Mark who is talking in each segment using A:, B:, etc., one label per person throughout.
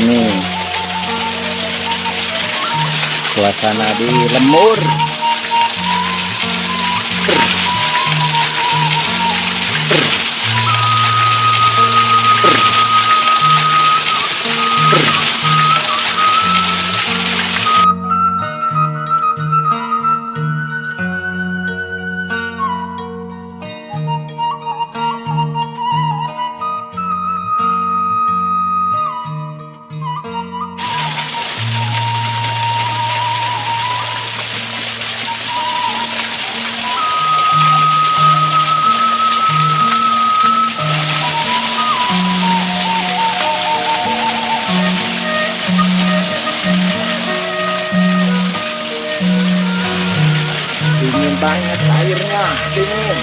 A: Ini suasana di Lemur. Dingin banget airnya, dingin.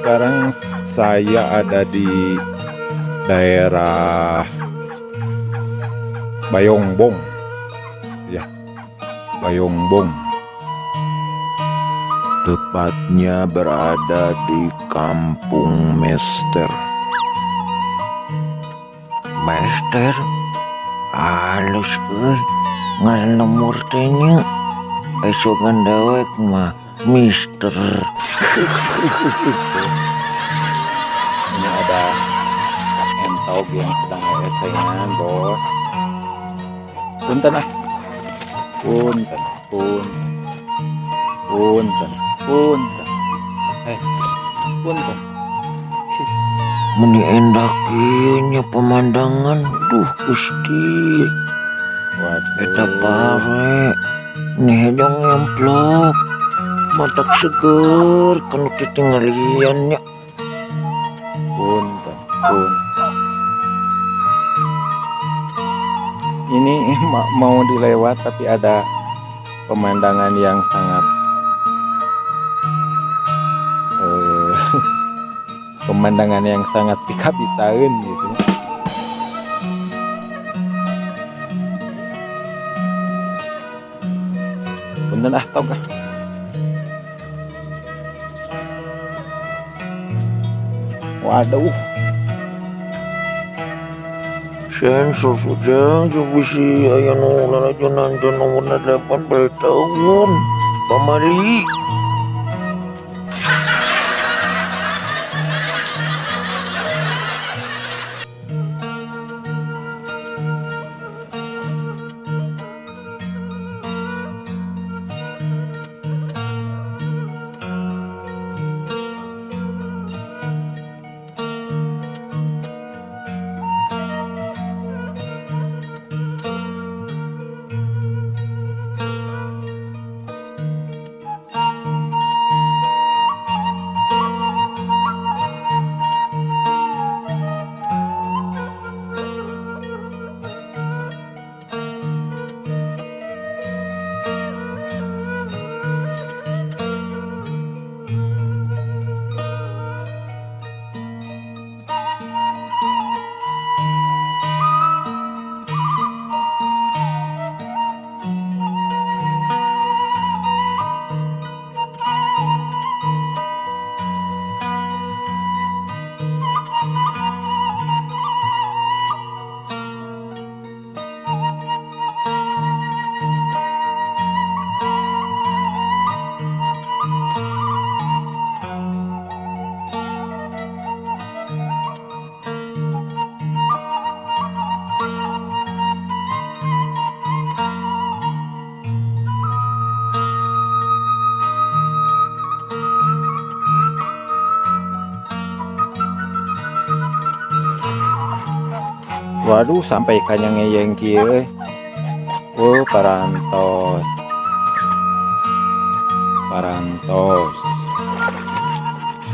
A: Sekarang saya ada di daerah Bayongbong, ya, Bayongbong. Tepatnya berada di Kampung Mester.
B: Mester, halus ngalemur tanya, esokan dawek mah Mister.
A: Ini ada entog yang sedang ecengan, bos. Punten ah, punten, punten, punten.
B: Meni endakinya pemandangan, duh Gusti. Eta pare, nih hejong emplok, matak seger, kanu titinggaliannya.
A: Punten. Ini mau dilewat tapi ada pemandangan yang sangat pemandangan yang sangat pikapitain gitu. Punten ah, tau kah? Waduh,
B: Sensor sudah bisi aya nu lalajonan nomor 8 tahun pamali.
A: Waduh, sampai kanyang ngeyeng kieu. Oh, parantos. Parantos.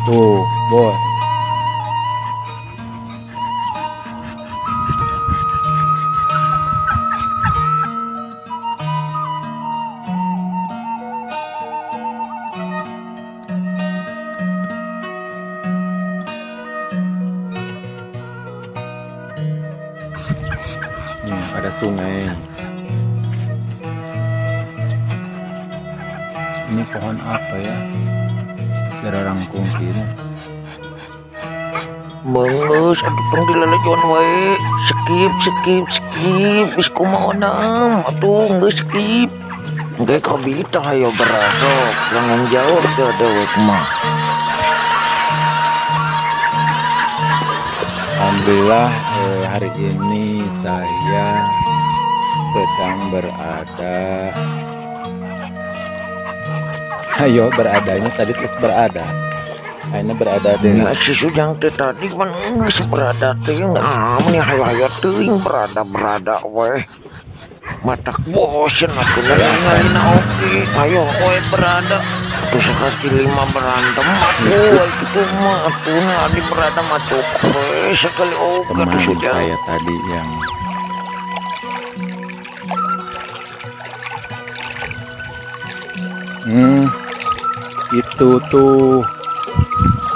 A: Tuh, boy. Ada sungai. Ini pohon apa ya? Cara rangkung kiri.
B: Mengus, aduh tong dilalajon wae. Skip. Bis kumaha nam, atuh geus skip. Engke kabita hayo berasok, jangan jauh ke dewek mah.
A: Alhamdulillah hari ini saya sedang berada. Ayo beradanya tadi terus berada. Akhirnya berada di
B: Ya si Sujang teh tadi kan geus berada teuing nih hayo teuing berada weh. Matak bosen atuh ngalina oke. Ayo we berada. Atuh sakali 5 berantem atuh kitu mah atuh adi berada mah cukup we sekali oke
A: teman
B: atuh Sujang.
A: saya tadi yang itu tuh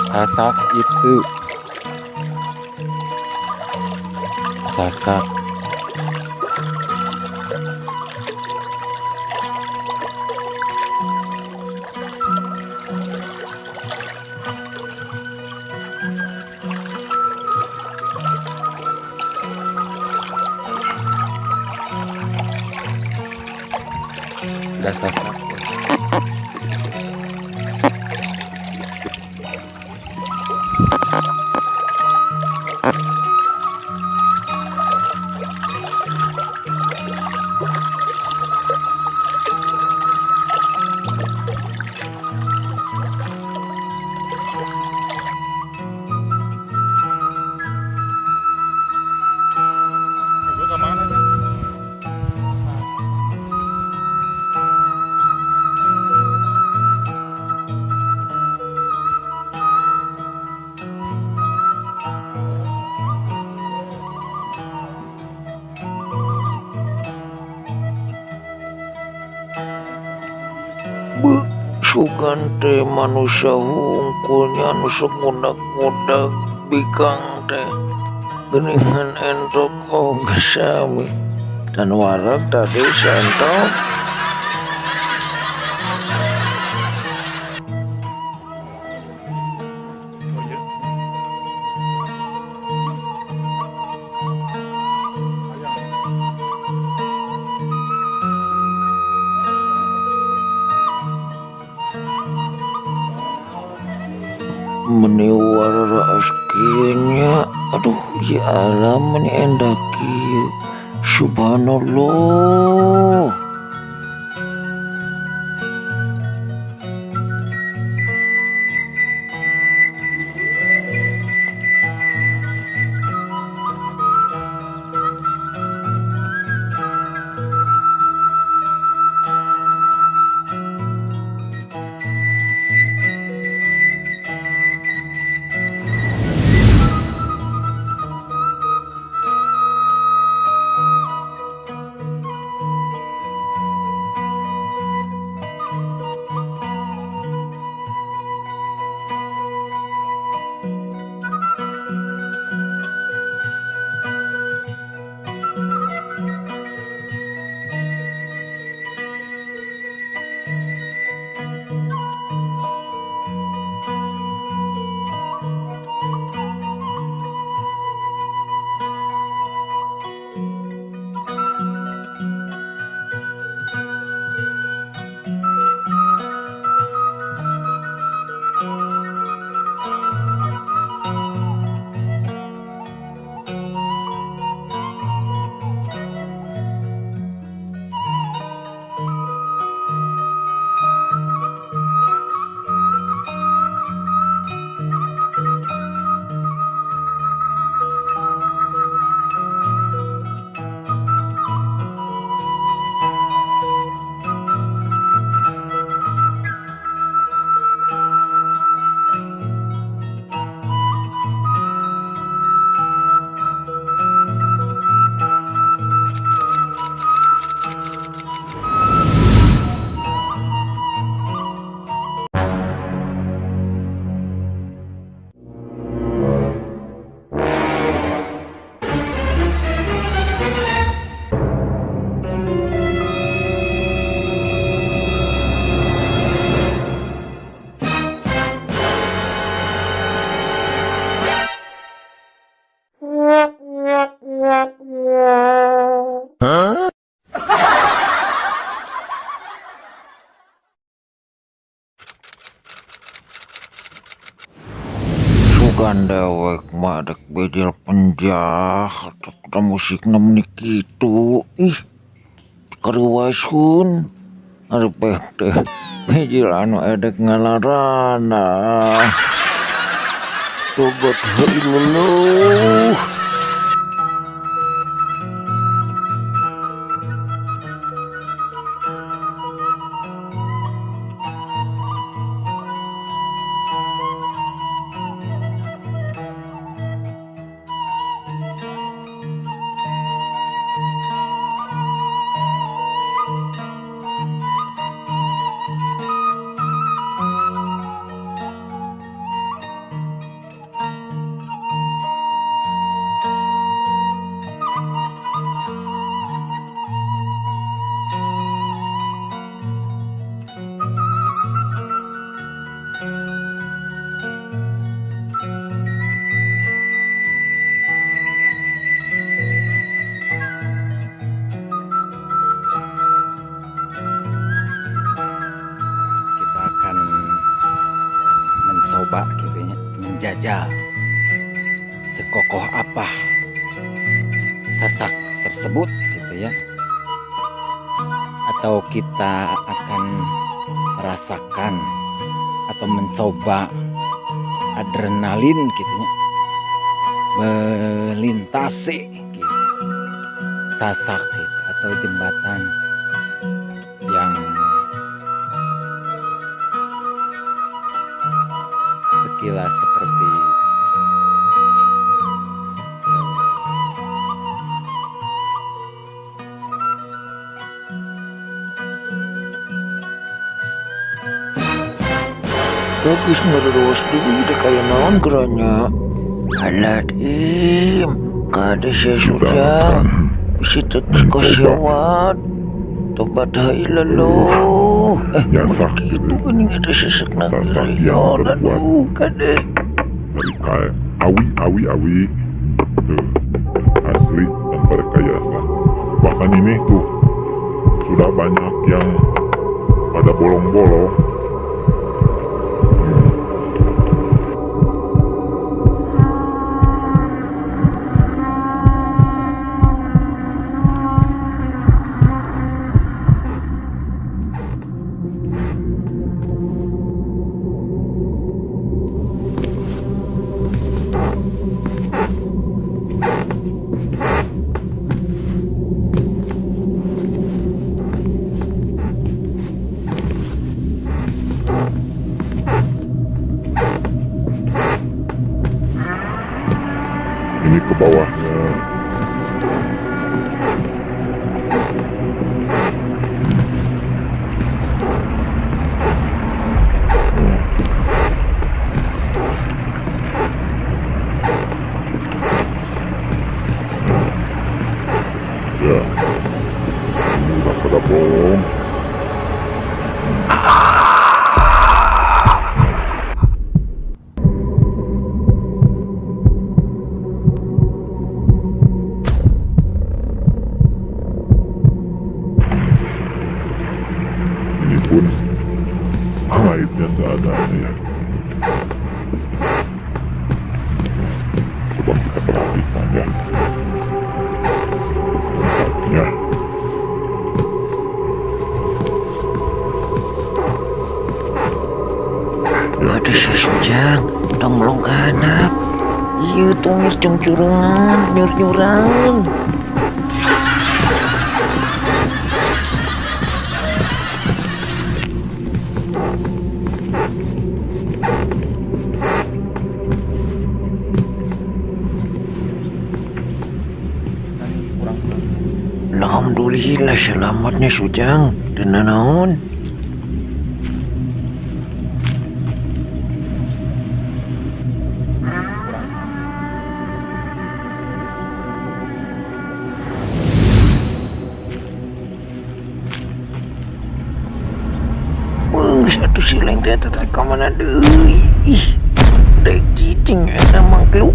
A: sasak itu sasak. Udah sasak.
B: Sugan teh manusia hungkulnya anu semudak-mudak bikang teh geningan entok sami dan warak tadi sentok meniwar askinya. Aduh ya alam meni endaki subhanallah. gandewek madek bedil penjahat da musikna meuni kitu ih karuwasun arepeh teh bedil anu edek ngalarana tobat hailullah.
A: Kita akan mencoba gitu ya, menjajal sekokoh apa sasak tersebut gitu ya, atau kita akan merasakan atau mencoba adrenalin gitu ya, melintasi gitu, sasak gitu, atau jembatan yang sekilas seperti
B: Bagus ngeruas dulu deh kayak naon geranya. Alat kade saya sudah bisa terkosewat. Tobat hailullah. Begitu gini ada sesak nangis. Aduh kade.
C: Dari kayak awi tuh, asli dan berkayasa. Bahkan ini tuh sudah banyak yang pada bolong-bolong. Ini ke bawahnya. Ya, ini udah pada bolong. Ini pun airnya seadanya. Coba kita perhatikan ya. Tempatnya.
B: Ada sesujang, tong melong anak. Iya tongir cungcuran, nyur-nyuran. Alhamdulillah selamatnya Sujang dan naon. Satu sileng teh teh ka mana deui. Ih, dek cicing eta mangkluk.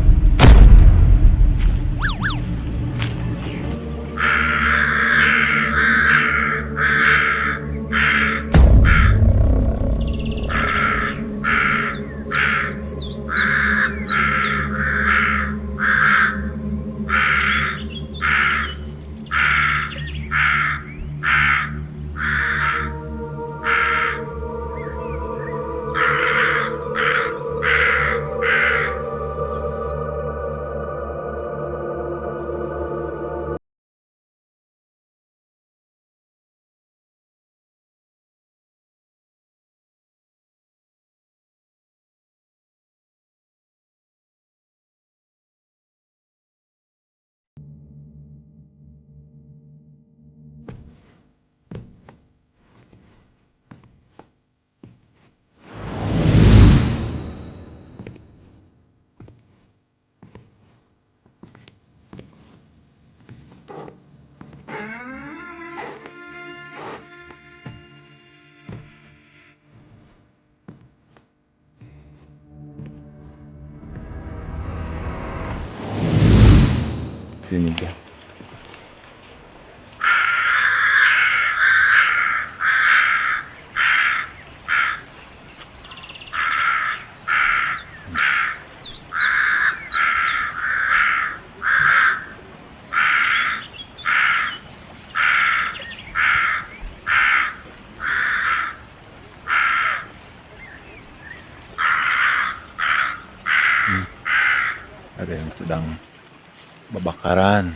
A: Sini dia. Ada yang sedang babakaran.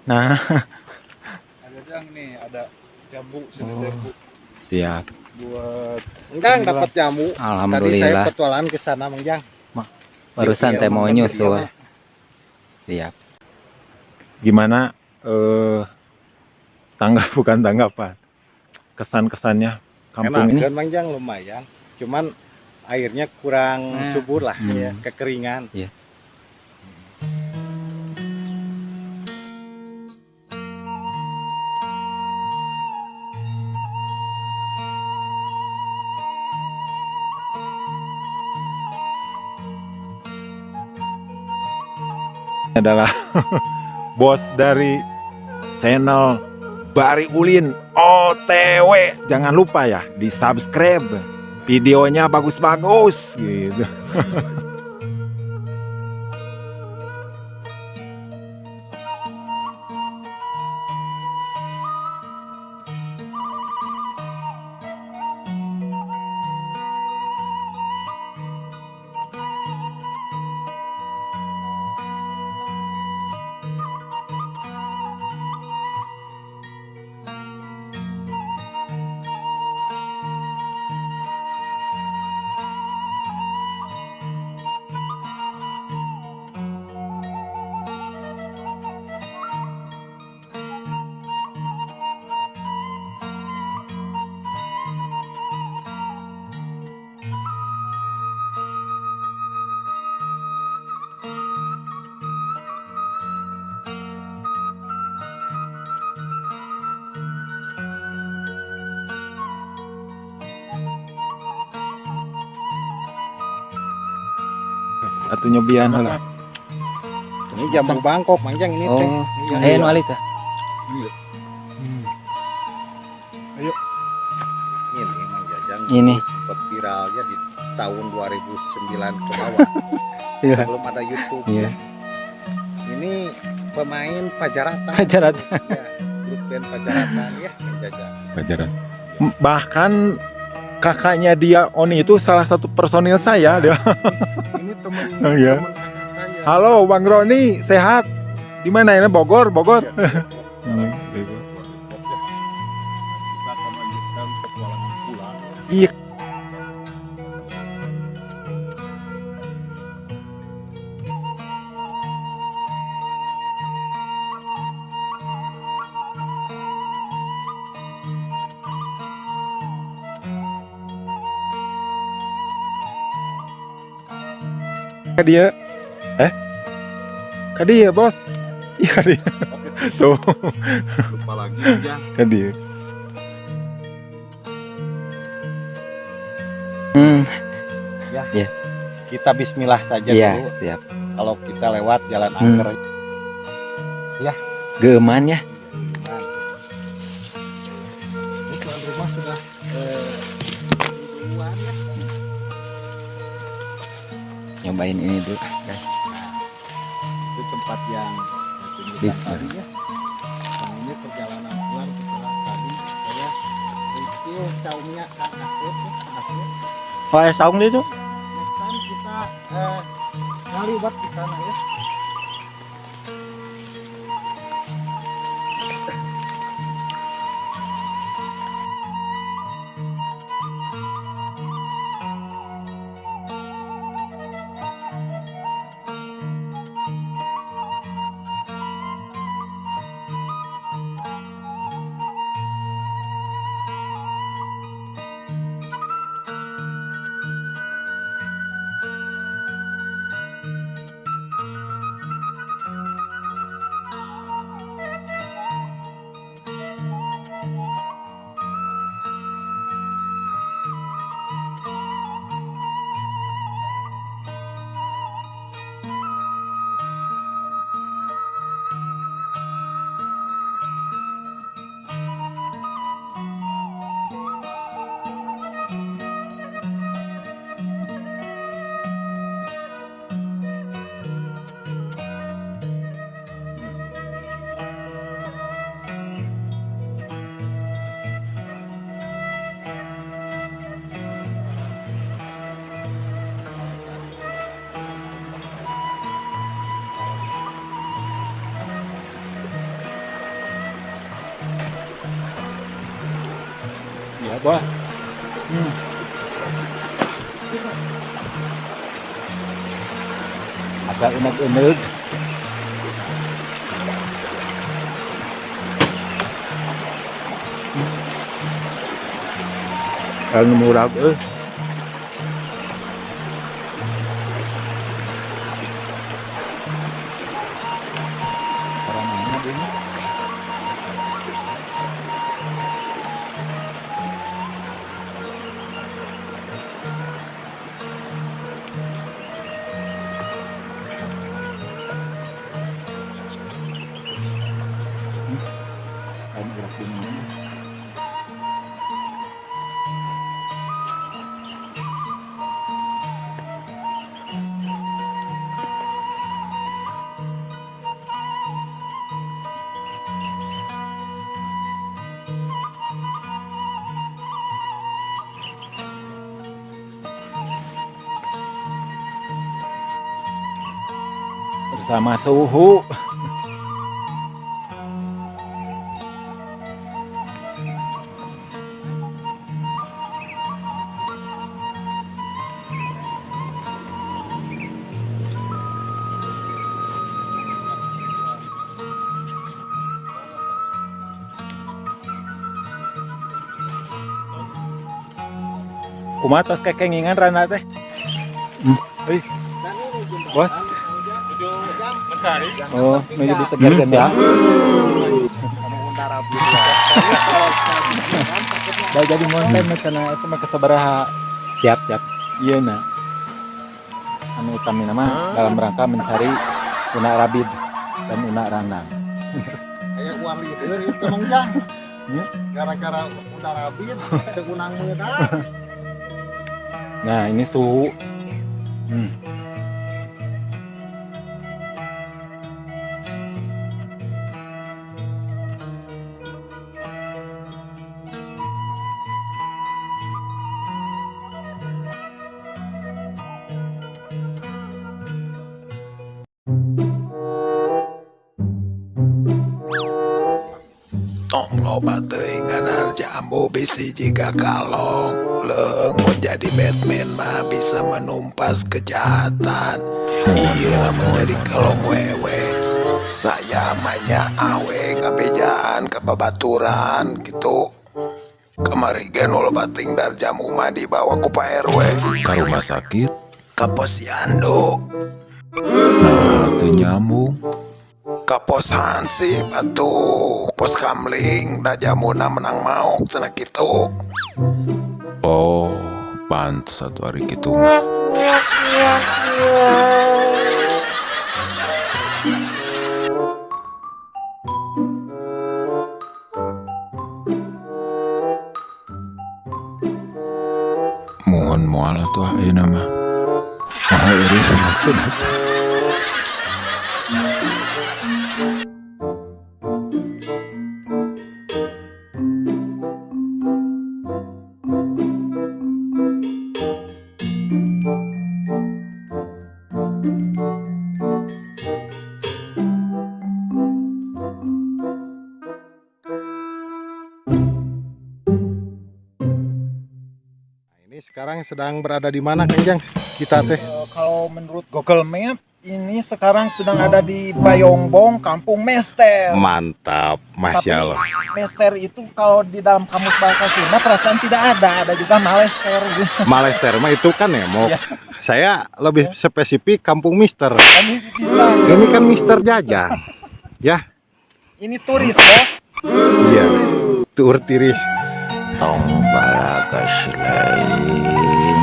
A: Nah,
D: Ada jang nih, ada jambu sini
A: Oh.
D: jambu
A: siap.
D: buat
E: Enggak dapat jamu. Tadi saya
A: Alhamdulillah.
E: petualangan ke sana, Mang Jang.
A: Barusan teh mau nyusul. Siap. Gimana bukan tanggapan. Kesan-kesannya kampung
E: Enak
A: ini?
E: kan Mang Jang, lumayan. Cuman airnya kurang subur lah, ya, kekeringan.
A: Iya. Adalah bos dari channel Bari Ulin OTW. Jangan lupa ya di subscribe, videonya bagus-bagus gitu. Atau nyobian lah.
E: Ini jambu Bangkok, Mang Jang, ini teh.
A: Oh,
E: Iya.
A: ayo nu alita.
E: Ini Mang Jajang.
A: Ini.
E: Sempat viralnya di tahun 2009 ke bawah.
A: Iya.
E: Sebelum ada YouTube.
A: Iya.
E: Ini pemain Pajaratan.
A: Pajaratan.
E: Ya, grup band Pajaratan ya, Mang Jajang.
A: Pelajaran. Bahkan kakaknya dia Oni itu salah satu personil saya dia.
E: Ini temen
A: Oh, iya.
E: temen saya.
A: Halo Bang Roni, sehat? Di mana ini? Bogor, Bogor. Hmm,
D: kita akan lanjutkan petualangan pulang.
A: Iya. Ke dia, ke dia bos, iya ke dia, tuh,
D: Lupa lagi Jang.
A: ke dia.
E: Kita bismillah saja
A: Iya,
E: dulu.
A: siap.
E: Kalau kita lewat jalan angker.
A: Geman ya.
E: Nah, ini tuan rumah sudah duluan ya.
A: Nyobain ini dulu, guys.
E: Itu tempat yang saya tunjukkan
A: Bismillah.
E: tadi ya. Nah, ini perjalanan pulang setelah tadi saya review saungnya Kak Asep ya, Kak Asep.
A: Oh, saung itu?
E: Next time kita ngaliwat di sana ya.
A: Ya, Bos. Agak enak-enak. Kalau murah orang mana ini? Kain gerak ini. Bersama suhu. Kumaha tos kekengingan Rana teh? Euy, Bos. Oh, menuju ditegarkan ya. Dah jadi monten cenah eta mah kasabaraha. Siap. Ieu na. Anu utami nama dalam rangka mencari una rabid dan una ranang.
E: Kayak uang itu Mang Jang. Gara-gara udah rabit, kegunang meudang.
A: Nah, ini suhu.
B: Tong loba teuing nganar jambu bisi jika kalong leung menjadi Batman mah bisa menumpas kejahatan. Iyalah menjadi kalong wewe. Saya manya awe ngabejaan ke babaturan gitu. Kemari gen loba tingdar jamu mah dibawa ku Pak RW ka rumah sakit ka posyandu. Nah, teu nyambung. Kapos Hansi batu pos kamling da jamuna menang mau cenah kitu. Oh, pantes satu hari kitu mah. Mohon moal atuh ayeuna mah. Moal iris maksud atuh.
E: Ini sekarang sedang berada di mana Kang Jang? Kita teh.
A: Kalau menurut Google Map ini sekarang sedang ada di Bayongbong, Kampung Mester.
E: Mantap, Masya Allah.
A: Mester itu kalau di dalam kamus bahasa Sunda perasaan tidak ada juga Malester.
E: Malester mah itu kan Nemo.
A: Ya.
E: Saya lebih spesifik Kampung Mister.
A: Kami bisa.
E: Ini kan Mister Jajang. Ya,
A: Ini turis, Bos.
E: iya. Tur tiris.
B: Tong balaga silaing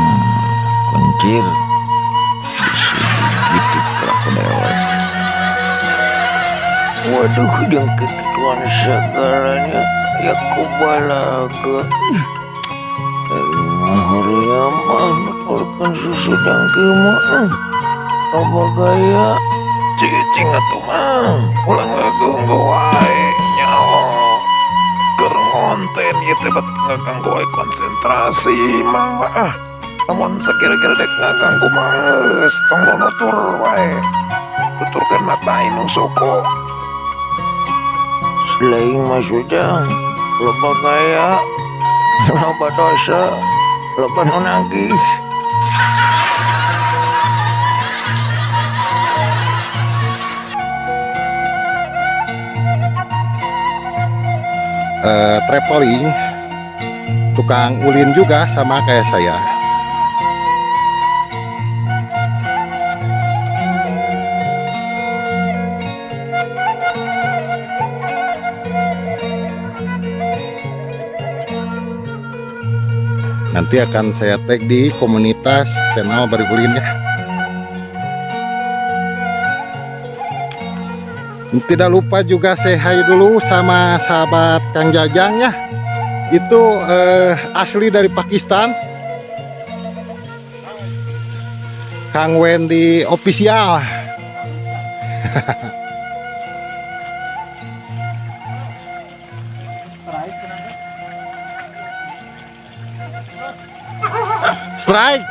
B: kuncir bisi gitu kelakuan dewek. Waduh, yang ketuaan segalanya ya ku balaga. Hari mah nuturkan susu dangke mah apa gaya cicing atuh mah ulang ngagunggu wae nyaho keur ngonten ieu teh bet ngaganggu wae konsentrasi mah namun sakira-kira dek ngaganggu mah geus tong nutur wae tuturkeun mata inu suku selain mah sujang loba gaya loba dosa, loba nu nagih.
E: Traveling, tukang ulin juga sama kayak saya. Nanti akan saya tag di komunitas channel Bari Ulin ya. Tidak lupa juga say hi dulu sama sahabat Kang Jajang ya. Itu asli dari Pakistan. Kang Wendy official. Strike.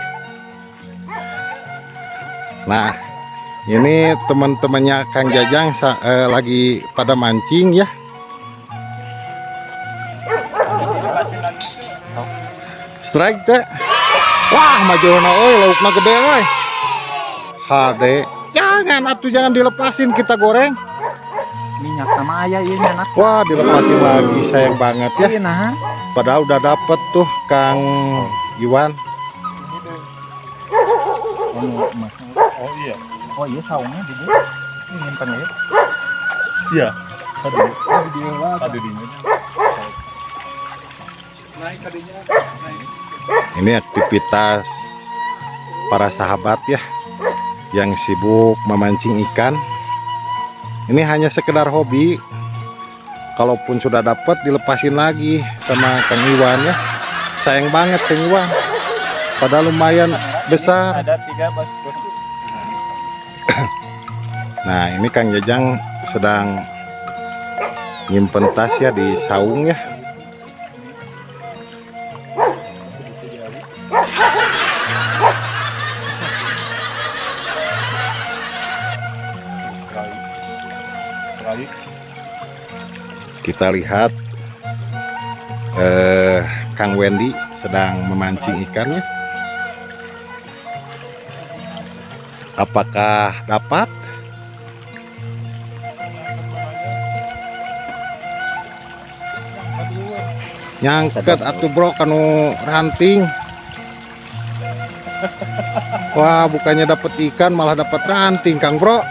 E: Nah, ini teman-temannya Kang Jajang lagi pada mancing ya. Strike teh. Wah, majona euy, laukna gede euy. Hade. Jangan dilepasin, kita goreng.
A: Minyak sama ayah ini anak.
E: Wah, dilepasin lagi, sayang banget ya.
A: Nah,
E: Padahal udah dapet tuh Kang Iwan.
D: Oh iya.
A: oh iya saungnya di dia. Ini nyimpen ya.
D: Iya. Tadi.
A: Oh, di dia lah.
D: Tadi dinya. Naik tadinya. Naik.
E: Ini aktivitas para sahabat ya yang sibuk memancing ikan. Ini hanya sekedar hobi. Kalaupun sudah dapat dilepasin lagi sama Kang Iwan ya. Sayang banget Kang Iwan. Padahal lumayan besar.
A: Ada 3 bos.
E: Nah, ini Kang Jajang sedang nyimpen tas ya di saung ya.
D: Kali.
E: Kita lihat Kang Wendy sedang memancing ikannya. Apakah dapat? Nyangket atuh bro kanu ranting. Wah, bukannya dapat ikan malah dapat ranting Kang Bro.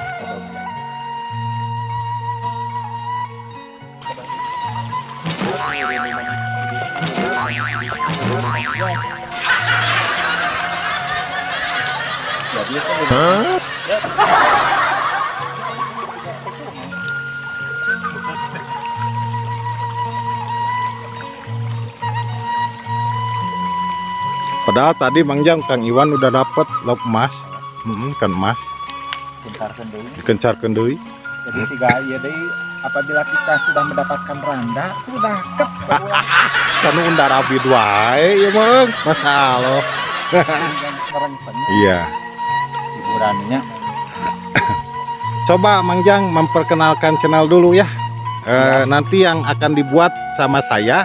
E: Padahal tadi Mang Jang Kang Iwan udah dapat lauk emas. Kan emas
A: Kencarkan deui.
E: dikencarkan deui.
A: Jadi siga ieu deui apabila kita sudah mendapatkan randa sudah kep
E: Kan undar abid wae ya Mang. Masalah. Iya.
A: hiburannya.
E: Coba Mang Jang memperkenalkan channel dulu ya. Nanti yang akan dibuat sama saya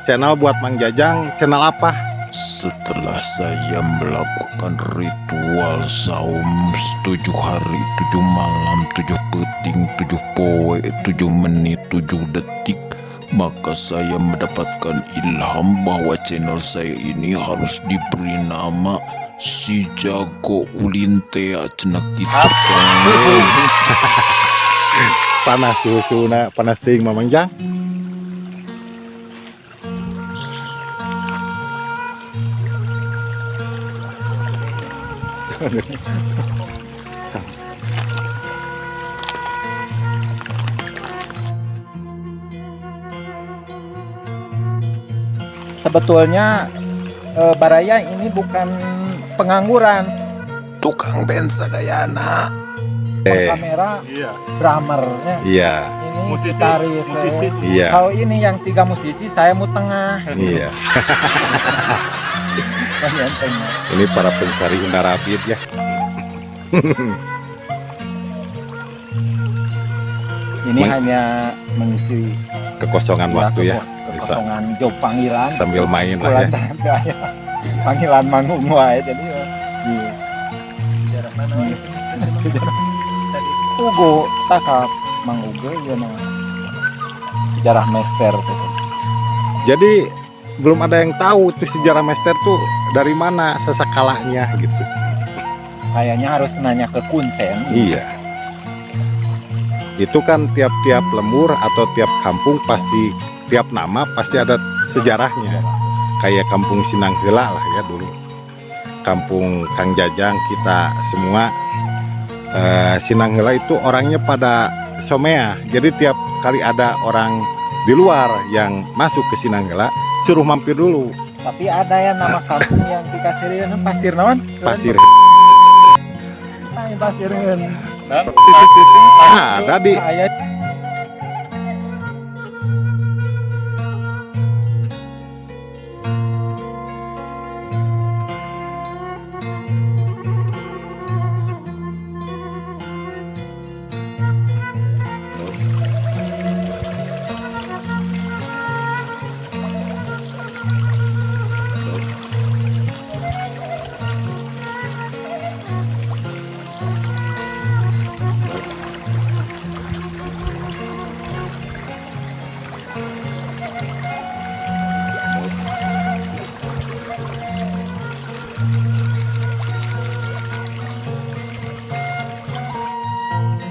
E: channel buat Mang Jajang, channel apa?
B: Setelah saya melakukan ritual saum 7 hari 7 malam 7 peting 7 poe 7 menit 7 detik, maka saya mendapatkan ilham bahwa channel saya ini harus diberi nama Si Jago Ulin Tea Cenak itu channel.
E: Panas susu panas ting Mang Jang.
A: Sebetulnya Baraya ini bukan pengangguran,
B: Tukang bensa Dayana.
A: kamera
D: Iya.
A: drummernya.
E: Iya.
A: Ini
D: Musisi,
A: gitaris.
D: musisi.
E: Iya.
A: Kalau ini yang 3 musisi, saya mau tengah.
E: Iya. Ini para pencari undar abid ya.
A: Ini
E: Mang-
A: hanya mengisi
E: Kekosongan waktu ya. bisa
A: kosongan job panggilan
E: sambil main lah ya.
A: Panggilan manggung wae jadi iya.
D: Sejarah mana?
A: Ugo taka Mang Ugo ya nah. Sejarah Mester gitu.
E: Jadi belum ada yang tahu tuh sejarah Mester tuh dari mana sesakalanya gitu.
A: Kayaknya harus nanya ke Kuncen.
E: Iya. Itu kan tiap-tiap lembur atau tiap kampung pasti tiap nama pasti ada sejarahnya. Kayak kampung Sinanggela lah ya dulu. Kampung Kang Jajang kita semua Sinanggela itu orangnya pada somea. Jadi tiap kali ada orang di luar yang masuk ke Sinanggela suruh mampir dulu.
A: Tapi ada ya nama kampung yang dikasirin pasir naon?
E: Pasir.
A: Pasirin.
E: Nah, tadi
A: Aya